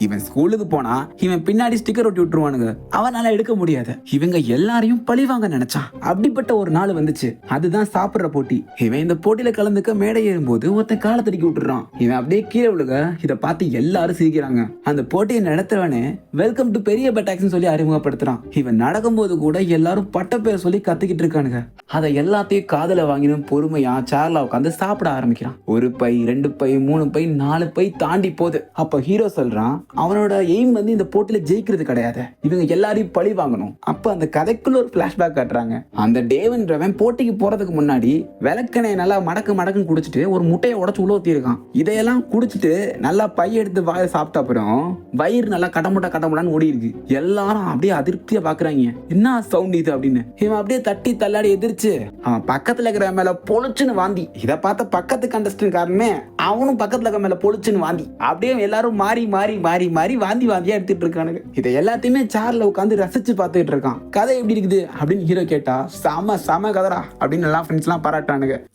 இவன் ஸ்கூலுக்கு போனா இவன் பின்னாடி ஸ்டிக்கர் ஒட்டி விட்டுருவானுங்க, அவனால எடுக்க முடியாது. இவங்க எல்லாரையும் பழிவாங்க நினைச்சான். அப்படிப்பட்ட ஒரு நாள் வந்துச்சு, அதுதான் சாப்பிடுற போட்டி. இவன் இந்த போட்டியில கலந்துக்க மேடை ஏறும்போது ஒருத்தன் காலை தடுக்கி விட்டுறான். இவன் அப்படியே கீழே விழுக இதை பார்த்து எல்லாரும் சிரிக்கிறாங்க. அந்த போட்டியை நடத்துறவனே வெல்கம் டு பெரிய பட்டாக்ஸ்னு சொல்லி அறிமுகப்படுத்துறான். இவன் நடக்கும்போது கூட எல்லாரும் பட்ட பேரை சொல்லி கத்திக்கிட்டு இருக்கானுங்க. அதை எல்லாத்தையும் காதல வாங்கினும் பொறுமையா சேர்ல உட்காந்து சாப்பிட ஆரம்பிக்கிறான். 1 பை 2 பை 3 பை 4 பை தாண்டி போகுது. அப்ப ஹீரோ சொல்றான், அவனோட எய்ம் வந்து இந்த போட்டியில ஜெயிக்கிறது கிடையாது, இவங்க எல்லாரையும் பழி வாங்கணும். அப்ப அந்த கதைக்குள்ள ஒரு பிளாஷ்பேக் காட்டுறாங்க. அந்த டேவன்றவன் போட்டிக்கு போறதுக்கு முன்னாடி விளக்கணை நல்லா மடக்குன்னு குடிச்சிட்டு ஒரு முட்டையை உடைச்சு உள்ள ஊத்திருக்கான். இதையெல்லாம் குடிச்சிட்டு நல்லா பை எடுத்து வாய சாப்பிட்ட அப்புறம் வயிறு நல்லா கடமுட்டான்னு ஓடி இருக்கு. எல்லாரும் அப்படியே அதிருப்தியா பாக்குறாங்க, என்ன சவுண்ட் இது அப்படின்னு. இவன் அப்படியே தட்டி தள்ளாடி எதிர்த்து அவன் பக்கத்துல இருக்கிற மேல பொழிச்சுன்னு வாந்தி. இதை பார்த்த பக்கத்து கண்டஸ்டன்ட் காரணமே அவனும் பக்கத்துல இருக்க மேல பொழிச்சுன்னு வாந்தி. அப்படியே எல்லாரும் மாறி வாந்தியா எடுத்துட்டு இருக்கானுங்க. இதை எல்லாத்தையுமே சேர்ல உட்காந்து ரசிச்சு பார்த்துட்டு இருக்கான். கதை எப்படி இருக்குது அப்படின்னு ஹீரோ கேட்டா, செம கதரா அப்படின்னு எல்லா ஃப்ரெண்ட்ஸ் எல்லாம் பாராட்டானுங்க.